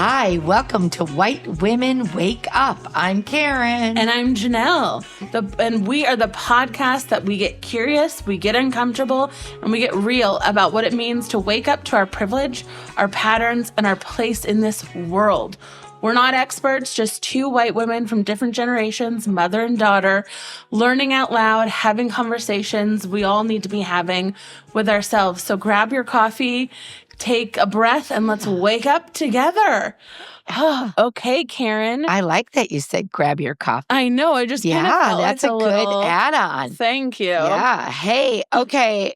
Hi, welcome to White Women Wake Up. I'm Karen. And I'm Jonelle. And we are the podcast that we get curious, we get uncomfortable, and we get real about what it means to wake up to our privilege, our patterns, and our place in this world. We're not experts, just two white women from different generations, mother and daughter, learning out loud, having conversations we all need to be having with ourselves. So grab your coffee, take a breath, and let's wake up together. Okay, Karen. I like that you said grab your coffee. I know. I just kind of felt that's like a good add-on. Thank you. Yeah. Hey, okay.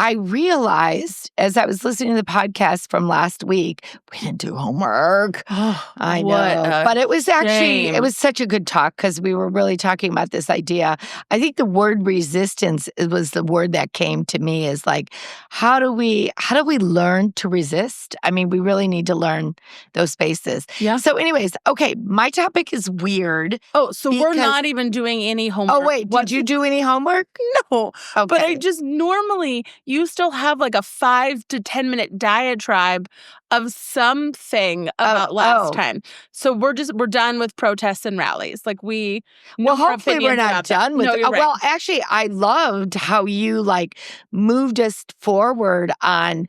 I realized as I was listening to the podcast from last week, we didn't do homework. I know. But it was actually, it was such a good talk because we were really talking about this idea. I think the word resistance was the word that came to me is like, how do we learn to resist? I mean, we really need to learn those spaces. Yeah. So anyways, okay, my topic is weird. Oh, so we're not even doing any homework. Oh, wait, did you do any homework? No. Okay. But I just normally, you still have like a 5 to 10 minute diatribe of something about last time. So we're done with protests and rallies. Like hopefully we're not done with it. Right. Well, actually, I loved how you moved us forward on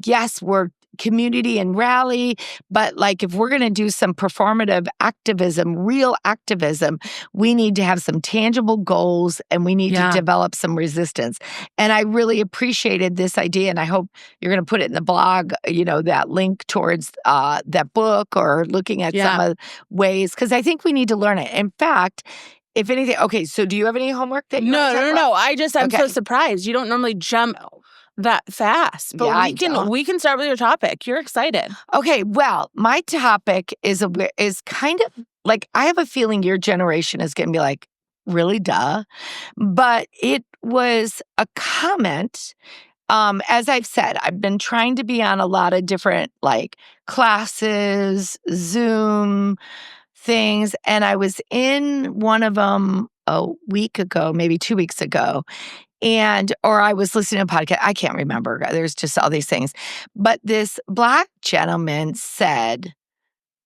yes, we're community and rally, but if we're going to do some performative activism, real activism, we need to have some tangible goals and we need to develop some resistance. And I really appreciated this idea, and I hope you're going to put it in the blog, that link towards that book or looking at some of the ways, because I think we need to learn it. In fact, if anything, okay, so do you have any homework that you No. I'm okay. so surprised. You don't normally jump that fast, but we can start with your topic. You're excited. Okay, well, my topic is kind of I have a feeling your generation is going to be like, really, duh? But it was a comment. As I've said, I've been trying to be on a lot of different classes, Zoom things, and I was in one of them a week ago, maybe 2 weeks ago. Or I was listening to a podcast. I can't remember. There's just all these things. But this Black gentleman said,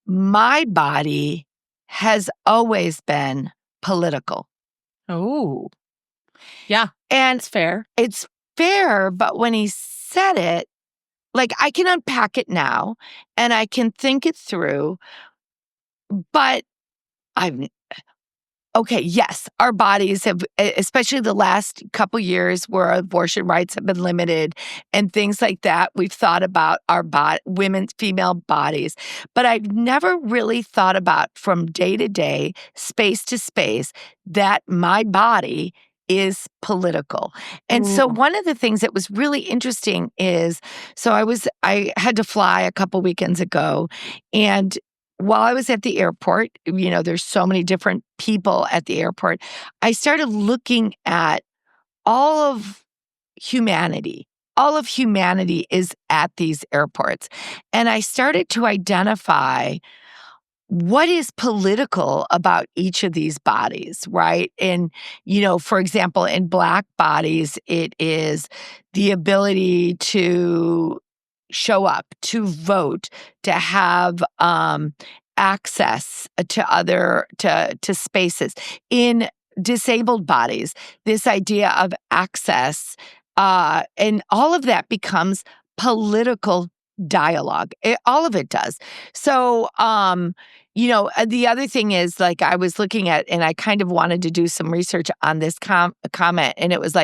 my body has always been political. Oh, yeah. And it's fair. It's fair. But when he said it, I can unpack it now and I can think it through. But okay, yes, our bodies have, especially the last couple years where abortion rights have been limited and things like that, we've thought about our women's, female bodies. But I've never really thought about from day to day, space to space, that my body is political. And so one of the things that was really interesting is, I had to fly a couple weekends ago, and while I was at the airport, there's so many different people at the airport, I started looking at all of humanity. All of humanity is at these airports. And I started to identify what is political about each of these bodies, right? And, for example, in Black bodies, it is the ability to show up, to vote, to have access to spaces. In disabled bodies, this idea of access and all of that becomes political dialogue. All of it does. So, the other thing is I was looking at, and I kind of wanted to do some research on this comment, and it was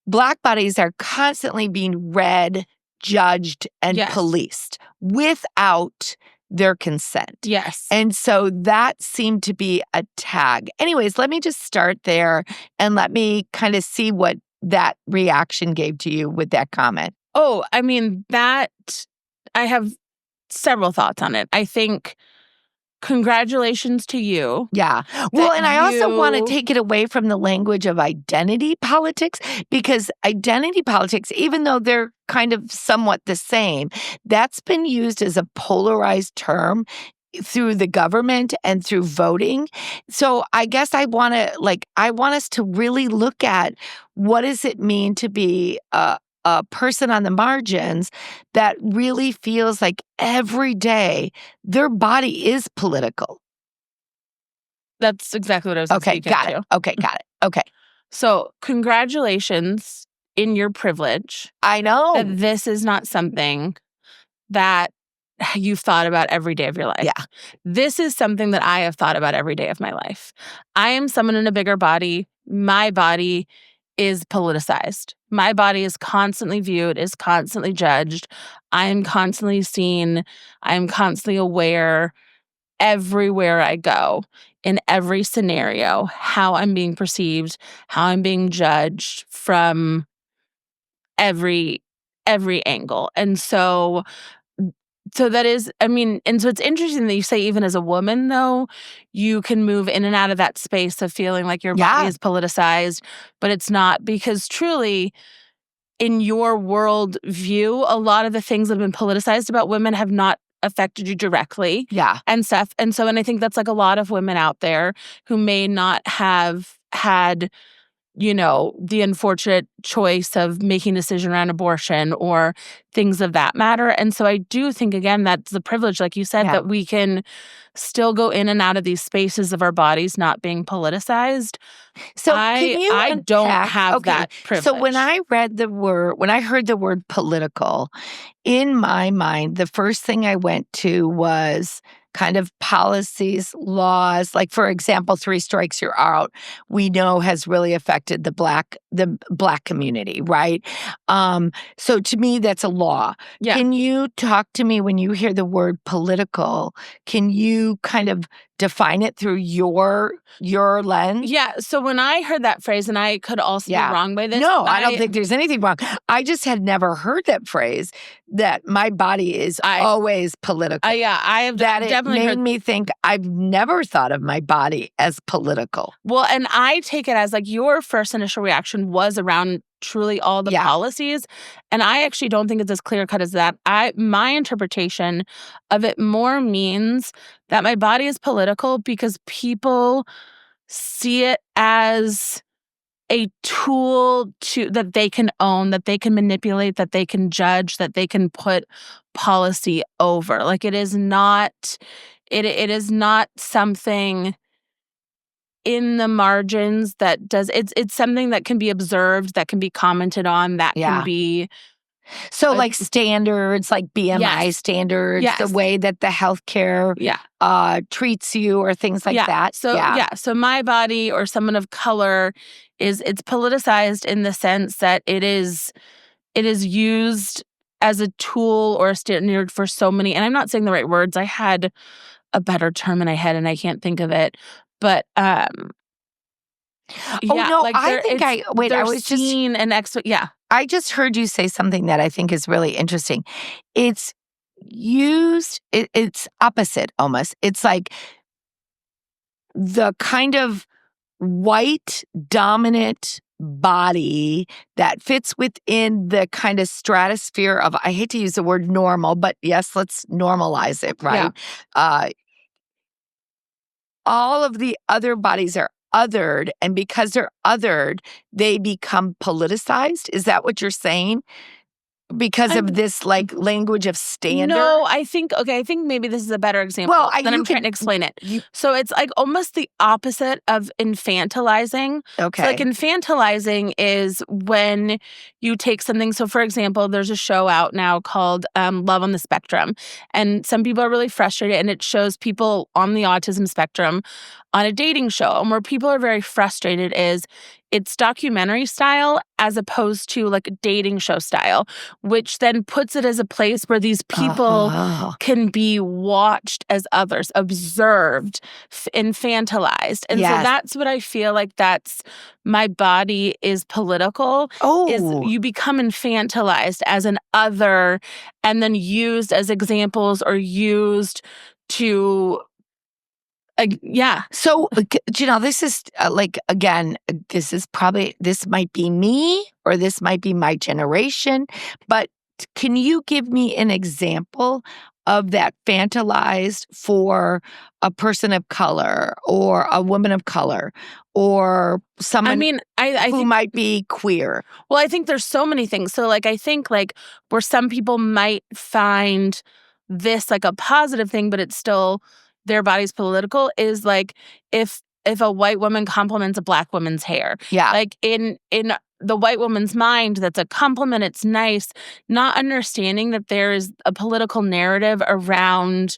Black bodies are constantly being read, judged, and policed without their consent. Yes. And so that seemed to be a tag. Anyways, let me just start there and let me kind of see what that reaction gave to you with that comment. Oh, I mean, I have several thoughts on it. I think congratulations to you. Yeah. Well, and I also want to take it away from the language of identity politics, because identity politics, even though they're kind of somewhat the same, that's been used as a polarized term through the government and through voting. So I guess I want us to really look at what does it mean to be a person on the margins that really feels like every day their body is political. That's exactly what I was Okay, speaking got to. it. Okay, got it. Okay. So congratulations in your privilege I know. that this is not something that you've thought about every day of your life. Yeah. This is something that I have thought about every day of my life. I am someone in a bigger body. My body is politicized. My body is constantly viewed, is constantly judged. I am constantly seen. I am constantly aware everywhere I go, in every scenario, how I'm being perceived, how I'm being judged from every angle. And so that is, I mean, and so it's interesting that you say even as a woman, though, you can move in and out of that space of feeling like your body Yeah. is politicized, but it's not, because truly in your world view, a lot of the things that have been politicized about women have not affected you directly Yeah. and stuff. And so, and I think that's like a lot of women out there who may not have had, you know, the unfortunate choice of making a decision around abortion or things of that matter. And so I do think, again, that's the privilege, like you said, Yeah. that we can still go in and out of these spaces of our bodies not being politicized. So can you I don't unpack? have Okay. that privilege. So when I heard the word political, in my mind, the first thing I went to was kind of policies, laws. Like, for example, 3 strikes you're out, we know has really affected the black community, right? So to me, that's a law. Yeah. Can you talk to me when you hear the word political? Can you kind of define it through your lens? Yeah. So when I heard that phrase, and I could also Yeah. be wrong by this. No, I don't think there's anything wrong. I just had never heard that phrase, that my body is always political. Yeah, I have That it definitely made heard. me think I've never thought of my body as political. Well, and I take it as like your first initial reaction was around truly all the Yeah. policies. And I actually don't think it's as clear cut as that. My interpretation of it more means that my body is political because people see it as a tool that they can own, that they can manipulate, that they can judge, that they can put policy over. Like it is not something in the margins that does. It's something that can be observed, that can be commented on, that Yeah. can be. So like standards, like BMI Yes. standards, the Yes. way that the healthcare treats you or things like that. So so my body or someone of color it's politicized in the sense that it is used as a tool or a standard for so many, and I'm not saying the right words. I had a better term in my head and I can't think of it. But Oh no, like I think I was just seen an I just heard you say something that I think is really interesting. It's used, it's opposite almost. It's like the kind of white dominant body that fits within the kind of stratosphere of, I hate to use the word normal, but yes, let's normalize it, right? All of the other bodies are othered, and because they're othered, they become politicized. Is that what you're saying? Because of this like language of standard? No, I think maybe this is a better example. Well, then I'm trying to explain it. So it's like almost the opposite of infantilizing. Okay. So like infantilizing is when you take something. So for example, there's a show out now called Love on the Spectrum. And some people are really frustrated, and it shows people on the autism spectrum on a dating show. And where people are very frustrated is it's documentary style as opposed to like dating show style, which then puts it as a place where these people can be watched as others, observed, infantilized. And so that's what I feel like that's my body is political. Is you become infantilized as an other and then used as examples or used to So, this is again, this might be me or this might be my generation, but can you give me an example of that fantasized for a person of color or a woman of color or someone I who think, might be queer? well, I think there's so many things. So like, I think like where some people might find this like a positive thing, but it's still their body's political is like if a white woman compliments a black woman's hair. Yeah. Like in the white woman's mind, that's a compliment, it's nice, not understanding that there is a political narrative around,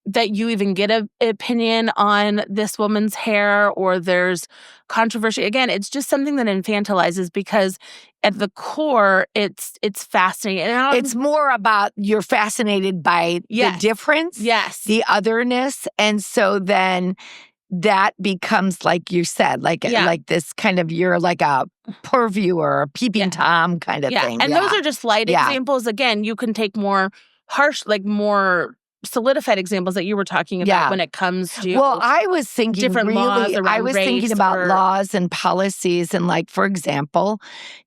that you even get an opinion on this woman's hair or there's controversy. Again, it's just something that infantilizes because at the core, it's fascinating. And it's more about you're fascinated by the difference, the otherness. And so then that becomes, like you said, like this kind of, you're like a purviewer, a peeping Tom kind of thing. And those are just light examples. Again, you can take more harsh, like more solidified examples that you were talking about when it comes to I was thinking different laws around I was thinking about laws and policies. And like, for example,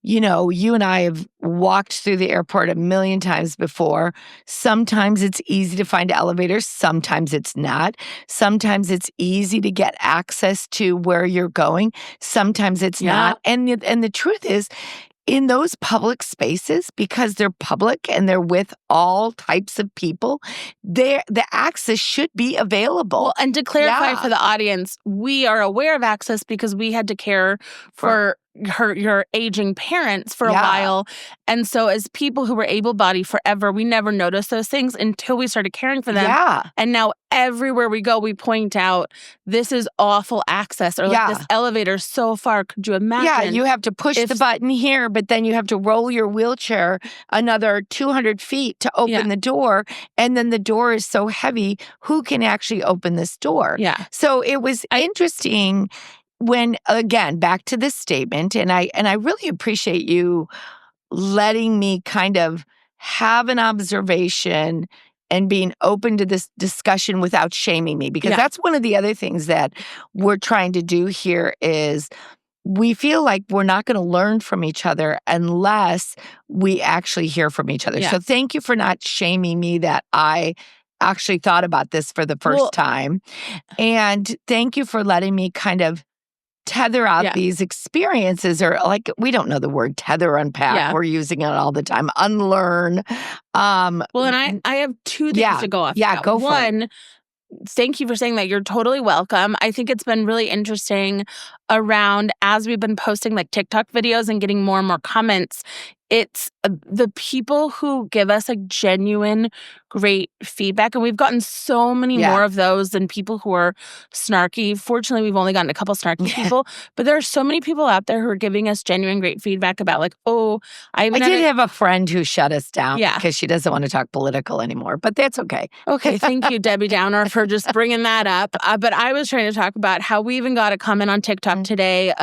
you and I have walked through the airport a million times before. Sometimes it's easy to find elevators. Sometimes it's not. Sometimes it's easy to get access to where you're going. Sometimes it's not. And the truth is, in those public spaces, because they're public and they're with all types of people, the access should be available. Well, and to clarify for the audience, we are aware of access because we had to care for your aging parents for a while. And so as people who were able-bodied forever, we never noticed those things until we started caring for them. And now everywhere we go, we point out, this is awful access, or like this elevator is so far. Could you imagine? You have to push the button here, but then you have to roll your wheelchair another 200 feet to open the door. And then the door is so heavy, who can actually open this door? So it was interesting when, again, back to this statement, and I really appreciate you letting me kind of have an observation and being open to this discussion without shaming me, because that's one of the other things that we're trying to do here is we feel like we're not going to learn from each other unless we actually hear from each other. So thank you for not shaming me that I actually thought about this for the first time. And thank you for letting me kind of tether out these experiences, or like, we don't know the word tether, unpack. We're using it all the time. Unlearn. Well, and I have two things to go off. Go for One, it. Thank you for saying that. You're totally welcome. I think it's been really interesting around, as we've been posting like TikTok videos and getting more and more comments, it's the people who give us like genuine, great feedback. And we've gotten so many more of those than people who are snarky. Fortunately, we've only gotten a couple snarky people, but there are so many people out there who are giving us genuine, great feedback about like, I did have a friend who shut us down because she doesn't want to talk political anymore, but that's okay. Okay, thank you, Debbie Downer, for just bringing that up. But I was trying to talk about how we even got a comment on TikTok today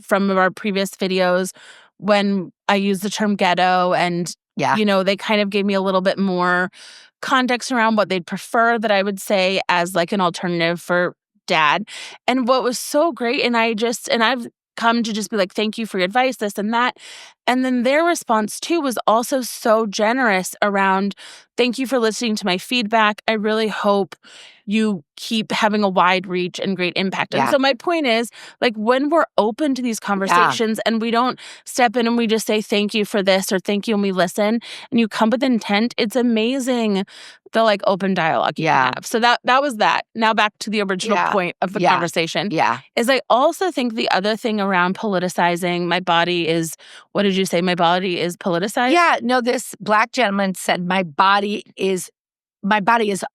from our previous videos when I used the term ghetto, and they kind of gave me a little bit more context around what they'd prefer that I would say as like an alternative for dad. And what was so great, and I've come to just be like, thank you for your advice, this and that. And then their response too was also so generous around, thank you for listening to my feedback. I really hope you keep having a wide reach and great impact. And so my point is, like, when we're open to these conversations and we don't step in and we just say thank you for this or thank you and we listen and you come with intent, it's amazing the like open dialogue you have. So that was that. Now back to the original point of the conversation. Is I also think the other thing around politicizing my body is, what did you say? My body is politicized? Yeah, no, this Black gentleman said my body is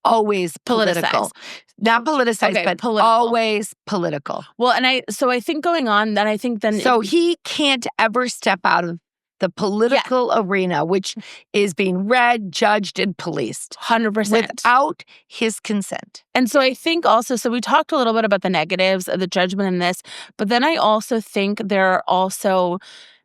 always political. Not politicized, but political. Always political. Well, and I think going on, then I think then... So he can't ever step out of the political arena, which is being read, judged, and policed. 100%. Without his consent. And so I think also, so we talked a little bit about the negatives of the judgment in this, but then I also think there are also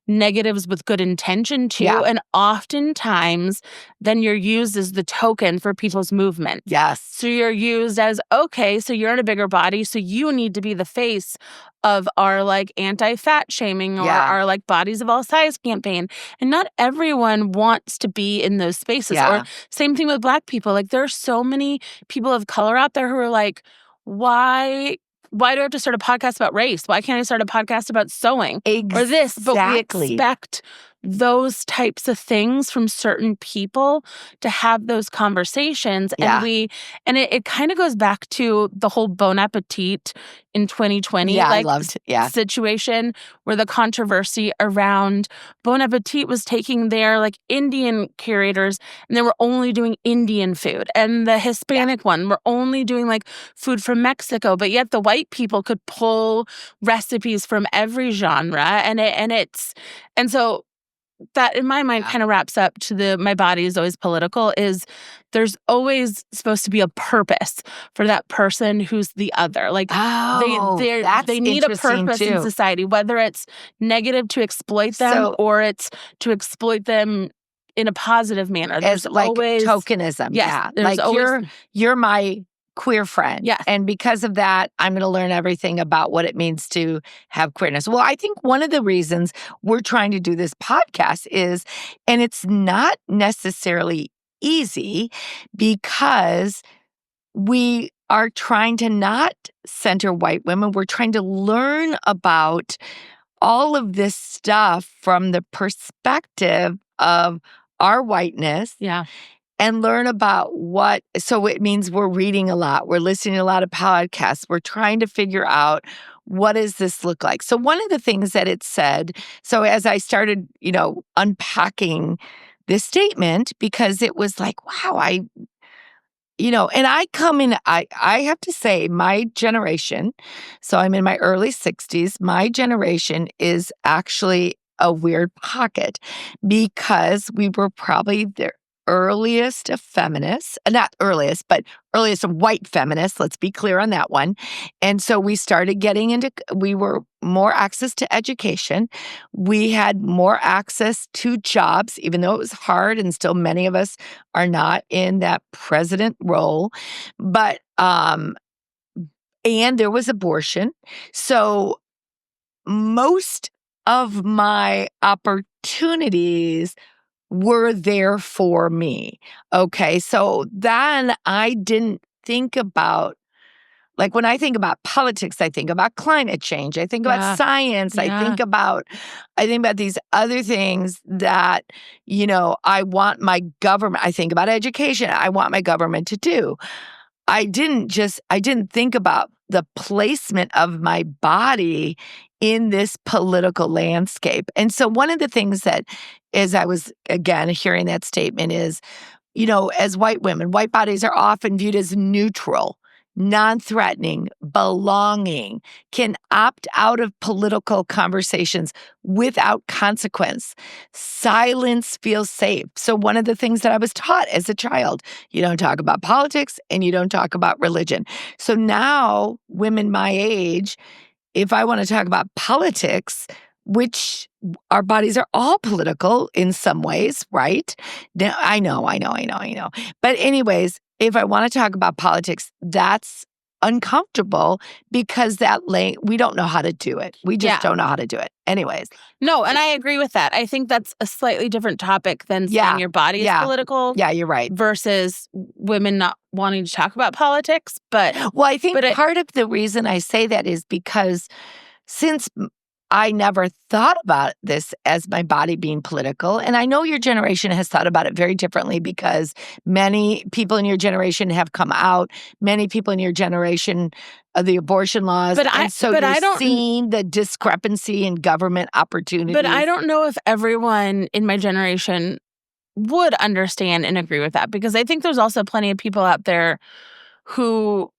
negatives with good intention too. Yeah. And oftentimes then you're used as the token for people's movement. Yes. So you're used as, okay, so you're in a bigger body, so you need to be the face of our like anti-fat shaming or Yeah. our like bodies of all size campaign. And not everyone wants to be in those spaces. Yeah. Or same thing with Black people. Like there are so many people of color out there who are like, why do I have to start a podcast about race? Why can't I start a podcast about sewing or this? But we expect those types of things from certain people to have those conversations. Yeah. And it kind of goes back to the whole Bon Appetit in 2020 situation where the controversy around Bon Appetit was taking their like Indian curators and they were only doing Indian food, and the Hispanic one were only doing like food from Mexico, but yet the white people could pull recipes from every genre, and so that in my mind kind of wraps up to the my body is always political, is there's always supposed to be a purpose for that person who's the other. Like they need a purpose in society, whether it's negative to exploit them or it's to exploit them in a positive manner. There's like always tokenism. Yes, like you're my queer friend. Yes. And because of that, I'm going to learn everything about what it means to have queerness. Well, I think one of the reasons we're trying to do this podcast is, and it's not necessarily easy because we are trying to not center white women. We're trying to learn about all of this stuff from the perspective of our whiteness. Yeah. And learn about so it means we're reading a lot, we're listening to a lot of podcasts, we're trying to figure out what does this look like. So one of the things that it said, so as I started, unpacking this statement, because it was like, wow, and I come in, I have to say my generation, so I'm in my early 60s, my generation is actually a weird pocket because we were probably there earliest of feminists, not earliest, but earliest of white feminists, let's be clear on that one. And so we started we were more access to education. We had more access to jobs, even though it was hard and still many of us are not in that president role. But, and there was abortion. So most of my opportunities were there for me. Okay. So then I didn't think about, like when I think about politics, I think about climate change. I think about science. Yeah. I think about these other things that, I want my government, I think about education. I want my government to do. I didn't think about the placement of my body in this political landscape. And so one of the things that, as I was, again, hearing that statement is, as white women, white bodies are often viewed as neutral, non-threatening, belonging, can opt out of political conversations without consequence. Silence feels safe. So one of the things that I was taught as a child, you don't talk about politics and you don't talk about religion. So now women my age, if I want to talk about politics, which our bodies are all political in some ways, right? Now, I know. But anyways, if I want to talk about politics, that's uncomfortable because we don't know how to do it. We just don't know how to do it. Anyways. No, and I agree with that. I think that's a slightly different topic than saying your body is political. Yeah, you're right. Versus women not wanting to talk about politics. But I think part of the reason I say that is because since I never thought about this as my body being political. And I know your generation has thought about it very differently because many people in your generation have come out. Many people in your generation of the abortion laws. You're seeing the discrepancy in government opportunities. But I don't know if everyone in my generation would understand and agree with that, because I think there's also plenty of people out there who,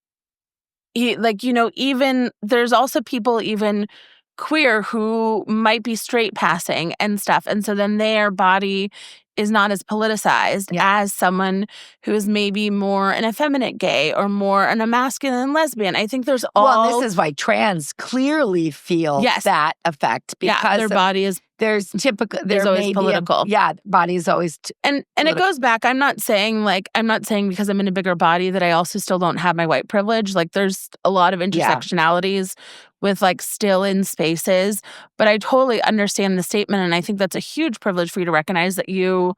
even there's also people even queer who might be straight passing and stuff. And so then their body is not as politicized as someone who is maybe more an effeminate gay or more an masculine lesbian. I think there's all... Well, this is why trans clearly feel that effect because their body is... There's always political. Body is always and it goes back. I'm not saying because I'm in a bigger body that I also still don't have my white privilege. Like there's a lot of intersectionalities with like still in spaces, but I totally understand the statement, and I think that's a huge privilege for you to recognize that you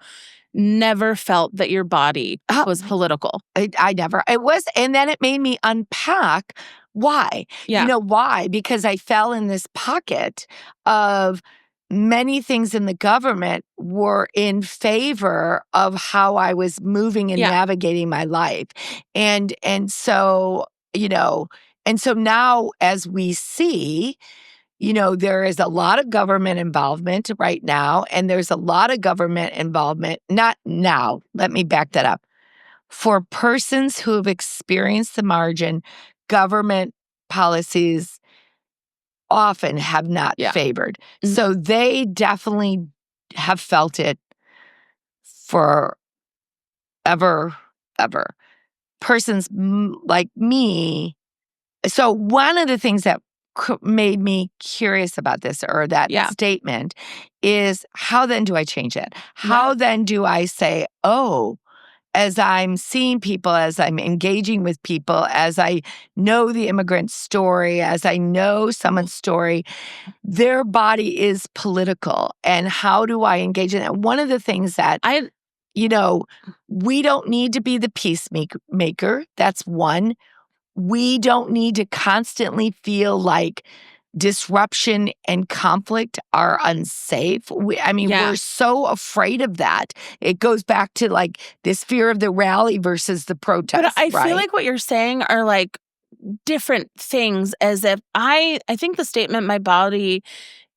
never felt that your body was political. I never. It was, and then it made me unpack why. Yeah. You know why? Because I fell in this pocket of many things in the government were in favor of how I was moving and navigating my life. And so, and so now as we see, there is a lot of government involvement right now, and there's a lot of government involvement, not now, let me back that up. For persons who have experienced the margin, government policies often have not favored. Mm-hmm. So they definitely have felt it for ever. Persons like me. So one of the things that made me curious about this or that statement is how then do I change it? How then do I say, as I'm seeing people, as I'm engaging with people, as I know the immigrant story, as I know someone's story, their body is political. And how do I engage in it? One of the things that we don't need to be the peacemaker. That's one. We don't need to constantly feel like disruption and conflict are unsafe. We're so afraid of that. It goes back to like this fear of the rally versus the protest. But I feel like what you're saying are like different things, as if I think the statement, my body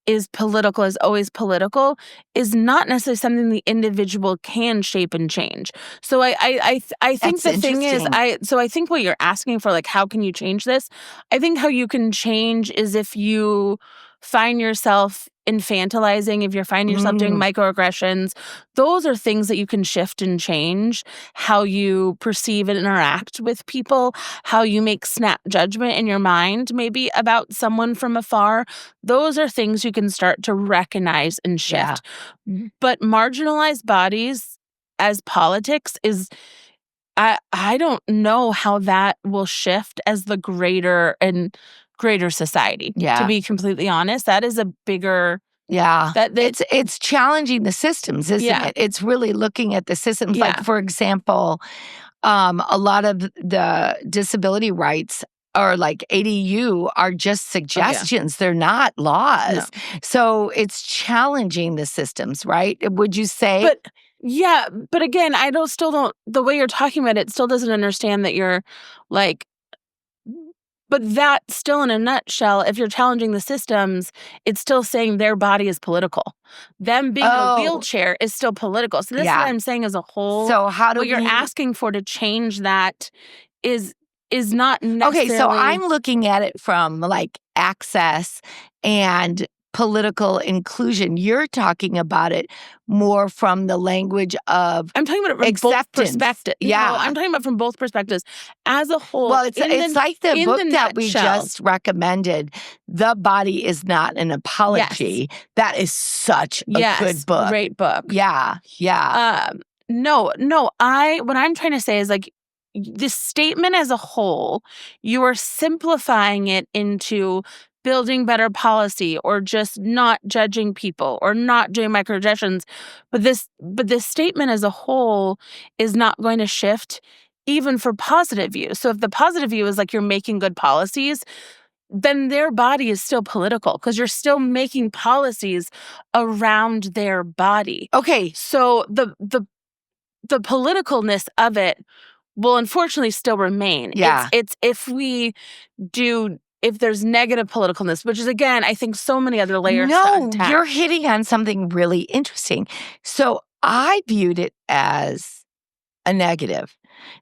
is political, is always political, is not necessarily something the individual can shape and change. So I think the thing is, I think what you're asking for, like, how can you change this? I think how you can change is if you find yourself infantilizing, if you're finding yourself doing microaggressions, those are things that you can shift and change. How you perceive and interact with people, how you make snap judgment in your mind maybe about someone from afar. Those are things you can start to recognize and shift. Yeah. But marginalized bodies as politics is... I don't know how that will shift as the greater society. Yeah. To be completely honest, that is a bigger... Yeah. It's challenging the systems, isn't it? It's really looking at the systems. Yeah. Like, for example, a lot of the disability rights or like ADU are just suggestions. They're not laws. No. So it's challenging the systems, right? Would you say? But again, still don't, the way you're talking about it still doesn't understand that you're like, but that still in a nutshell, if you're challenging the systems, it's still saying their body is political. Them being in a wheelchair is still political. So this is what I'm saying as a whole. So how do you're asking for to change that is not necessarily... Okay, so I'm looking at it from like access and political inclusion. You're talking about it more from the language of I'm talking about it from acceptance. Both perspectives. Yeah. No, I'm talking about from both perspectives. As a whole, well, it's like the book that we just recommended, The Body is Not an Apology. Yes. That is such a good book. Great book. Yeah. No, what I'm trying to say is like this statement as a whole, you are simplifying it into building better policy or just not judging people or not doing microaggressions. But this statement as a whole is not going to shift even for positive view. So if the positive view is like you're making good policies, then their body is still political because you're still making policies around their body. Okay. So the politicalness of it will unfortunately still remain. Yeah. It's if there's negative politicalness, which is, again, I think so many other layers to unpack. No, you're hitting on something really interesting. So I viewed it as a negative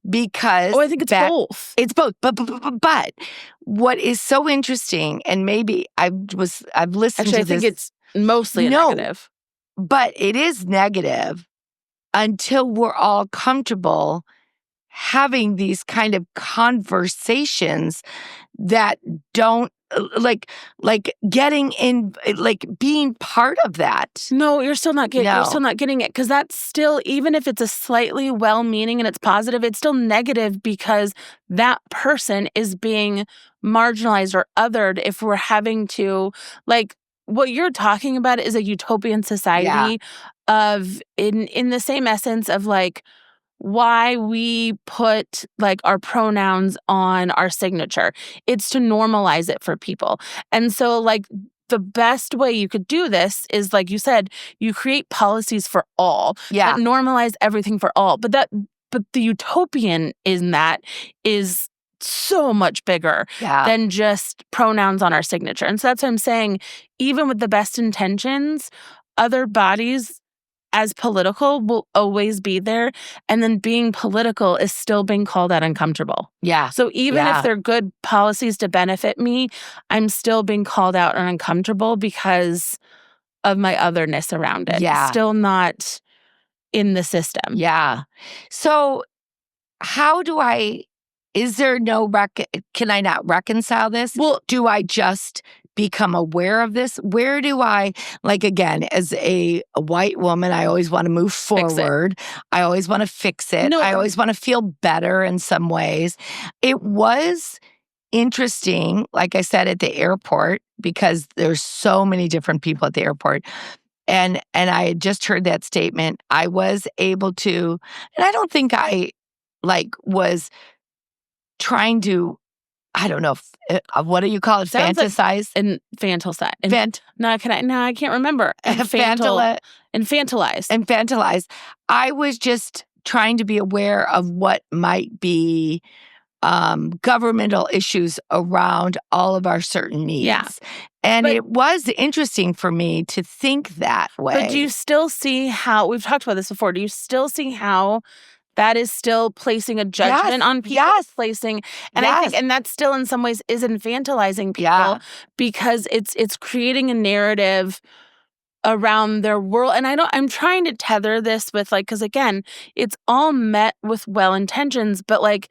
because... I think it's both. It's both. But what is so interesting, and maybe I've listened to this... Actually, I think it's mostly negative. But it is negative until we're all comfortable having these kind of conversations that don't like getting in, like being part of that. No, you're still not getting. No. You're still not getting it, because that's still, even if it's a slightly well-meaning and it's positive, it's still negative because that person is being marginalized or othered. If we're having to, like, what you're talking about is a utopian society of in the same essence of like why we put like our pronouns on our signature. It's to normalize it for people. And so like the best way you could do this is, like you said, you create policies for all that normalize everything for all. But the utopian in that is so much bigger than just pronouns on our signature. And so that's what I'm saying. Even with the best intentions, other bodies as political will always be there. And then being political is still being called out uncomfortable. Yeah. So even if they're good policies to benefit me, I'm still being called out and uncomfortable because of my otherness around it. Yeah. Still not in the system. Yeah. So how do is there no, can I not reconcile this? Well, do I just become aware of this? Where do I, like, again, as a white woman, I always want to move forward. I always want to fix it. I always want to feel better in some ways. It was interesting, like I said, at the airport, because there's so many different people at the airport. And I had just heard that statement. I was able to, and I don't think I was trying to, I don't know, what do you call it? Fantasize? Infantilize. I can't remember. Infantilize. I was just trying to be aware of what might be governmental issues around all of our certain needs. Yeah. And it was interesting for me to think that way. But do you still see how, we've talked about this before, do you still see how that is still placing a judgment on people? Placing, and I think, and that still in some ways is infantilizing people because it's creating a narrative around their world. And I'm trying to tether this with like, because again, it's all met with well intentions, but like,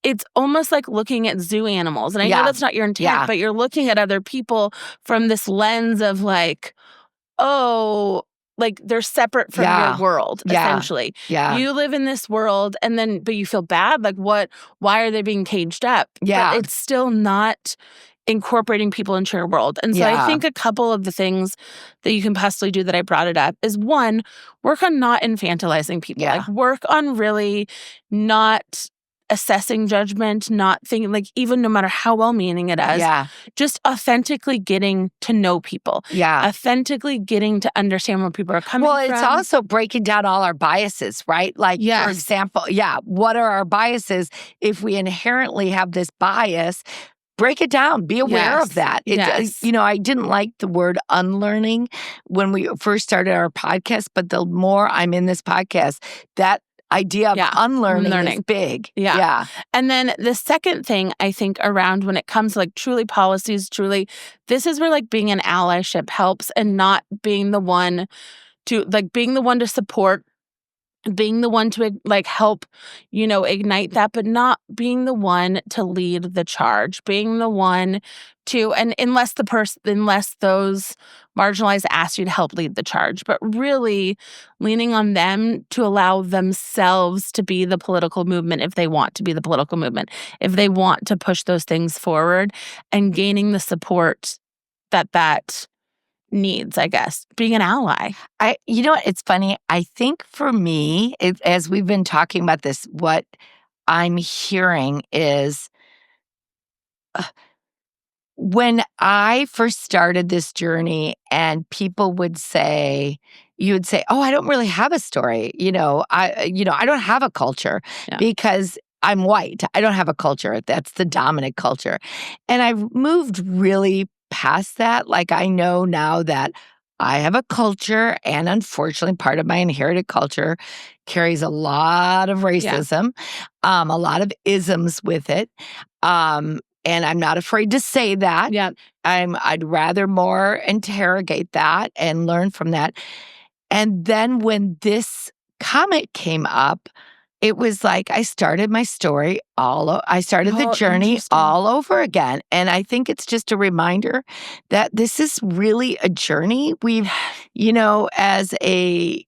it's almost like looking at zoo animals. And I know that's not your intent, but you're looking at other people from this lens of like, oh, like they're separate from your world, essentially. Yeah. You live in this world and then, but you feel bad. Like why are they being caged up? Yeah. But it's still not incorporating people into your world. And so I think a couple of the things that you can possibly do that I brought it up is, one, work on not infantilizing people. Like work on really not assessing judgment, not thinking, like, even no matter how well-meaning it is, just authentically getting to know people. Authentically getting to understand where people are coming from. Well, it's also breaking down all our biases, right? Like, for example, what are our biases? If we inherently have this bias, break it down. Be aware of that. I didn't like the word unlearning when we first started our podcast, but the more I'm in this podcast, that idea of unlearning is big. And then the second thing I think around when it comes to like truly policies, this is where like being an allyship helps, and not being the one to support, being the one to like help, ignite that, but not being the one to lead the charge, being the one to, and unless those marginalized ask you to help lead the charge, but really leaning on them to allow themselves to be the political movement if they want to be the political movement, if they want to push those things forward, and gaining the support that needs, I guess, being an ally. You know what? It's funny. I think for me, as we've been talking about this, what I'm hearing is when I first started this journey and people would say, oh, I don't really have a story. I don't have a culture because I'm white. I don't have a culture. That's the dominant culture. And I've moved really past that. Like, I know now that I have a culture, and unfortunately, part of my inherited culture carries a lot of racism, a lot of isms with it. And I'm not afraid to say that. I'd rather more interrogate that and learn from that. And then when this comment came up, it was like I started my story I started the journey all over again. And I think it's just a reminder that this is really a journey. We've, as a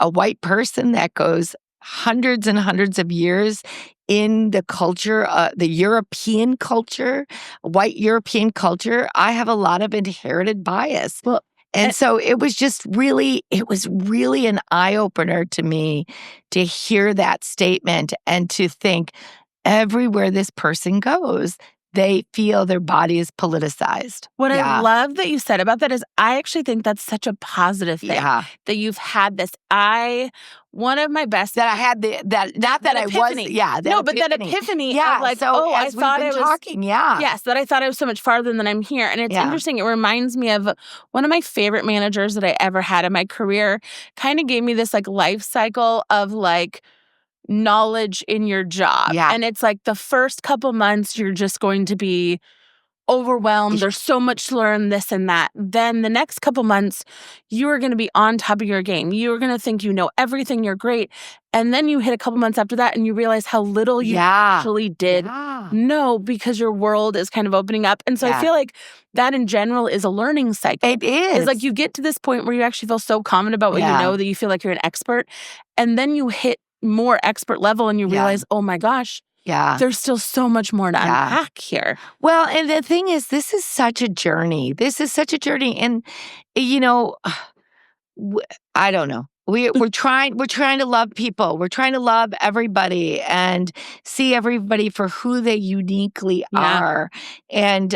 white person that goes hundreds and hundreds of years in the culture, the European culture, white European culture, I have a lot of inherited bias. Well, and so it was really an eye-opener to me to hear that statement and to think everywhere this person goes, they feel their body is politicized. What I love that you said about that is I actually think that's such a positive thing that you've had this. One of my best that I had that epiphany. That epiphany. Yeah, of like, so I thought I was talking. Yeah, yes, that I thought I was so much farther than I'm here, and it's interesting. It reminds me of one of my favorite managers that I ever had in my career. Kind of gave me this like life cycle of like knowledge in your job, and it's like the first couple months you're just going to be overwhelmed. There's so much to learn, this and that. Then the next couple months, you are going to be on top of your game. You are going to think you know everything. You're great. And then you hit a couple months after that and you realize how little you actually did know because your world is kind of opening up. And so I feel like that in general is a learning cycle. It is. It's like you get to this point where you actually feel so confident about what you know that you feel like you're an expert. And then you hit more expert level and you realize, oh my gosh, there's still so much more to unpack here. Well, and the thing is, this is such a journey. And, I don't know. We're trying to love people. We're trying to love everybody and see everybody for who they uniquely are. And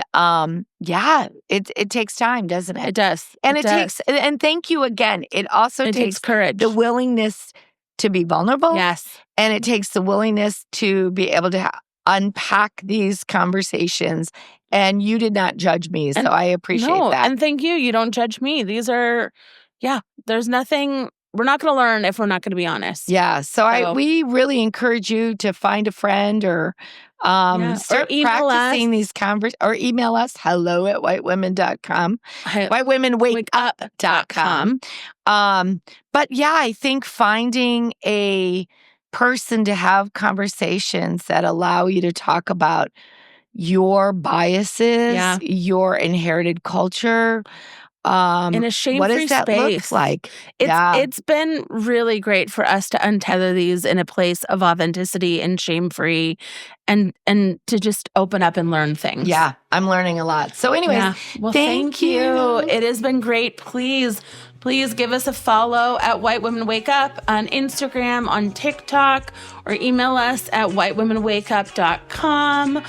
it takes time, doesn't it? It does. And it takes, and thank you again. It also takes courage, the willingness to be vulnerable. Yes. And it takes the willingness to be able to unpack these conversations. And you did not judge me, so I appreciate that. And thank you. You don't judge me. These are, there's nothing. We're not going to learn if we're not going to be honest. Yeah. So we really encourage you to find a friend or start practicing these conversations or email us hello@whitewomen.com, whitewomenwakeup.com. But I think finding a person to have conversations that allow you to talk about your biases, your inherited culture, in a shame-free space. What does that look like? It's been really great for us to untether these in a place of authenticity and shame-free and to just open up and learn things. Yeah, I'm learning a lot. So anyways, thank you. It has been great. Please give us a follow at White Women Wake Up on Instagram, on TikTok, or email us at whitewomenwakeup.com.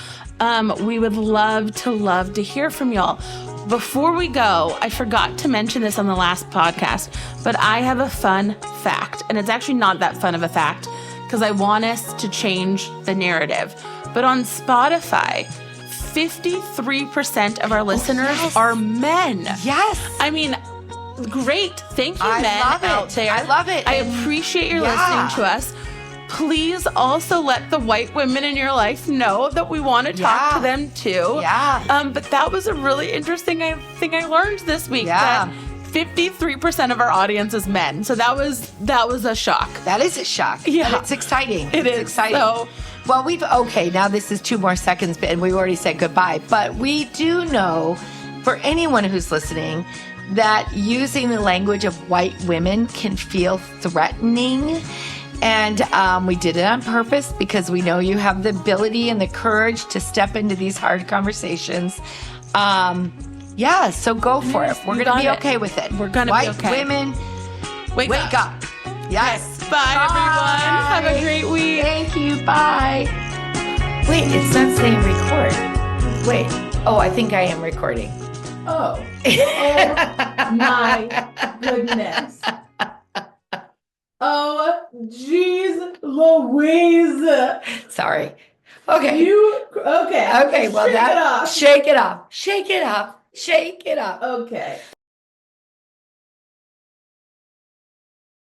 We would love to hear from y'all. Before we go, I forgot to mention this on the last podcast, but I have a fun fact, and it's actually not that fun of a fact because I want us to change the narrative. But on Spotify, 53% of our listeners are men. Yes. I mean, great. Thank you, men out there. I love it. I appreciate your listening to us. Please also let the white women in your life know that we want to talk to them too. Yeah. But that was a really interesting thing I learned this week. That 53% of our audience is men. So that was a shock. That is a shock. Yeah. But it's exciting. It's exciting. So, well, now this is 2 more seconds and we already said goodbye. But we do know, for anyone who's listening, that using the language of white women can feel threatening. And we did it on purpose because we know you have the ability and the courage to step into these hard conversations. So go for it. We're going to be okay with it. We're going to be okay. White women, wake up. Yes. Okay. Bye, everyone. Have a great week. Thank you. Bye. Wait, it's not saying record. Wait. Oh, I think I am recording. Oh my goodness. Oh, jeez Louise. Sorry. Okay. Okay. Okay, well, shake it off. Shake it up. Shake it up. Shake it up. Okay.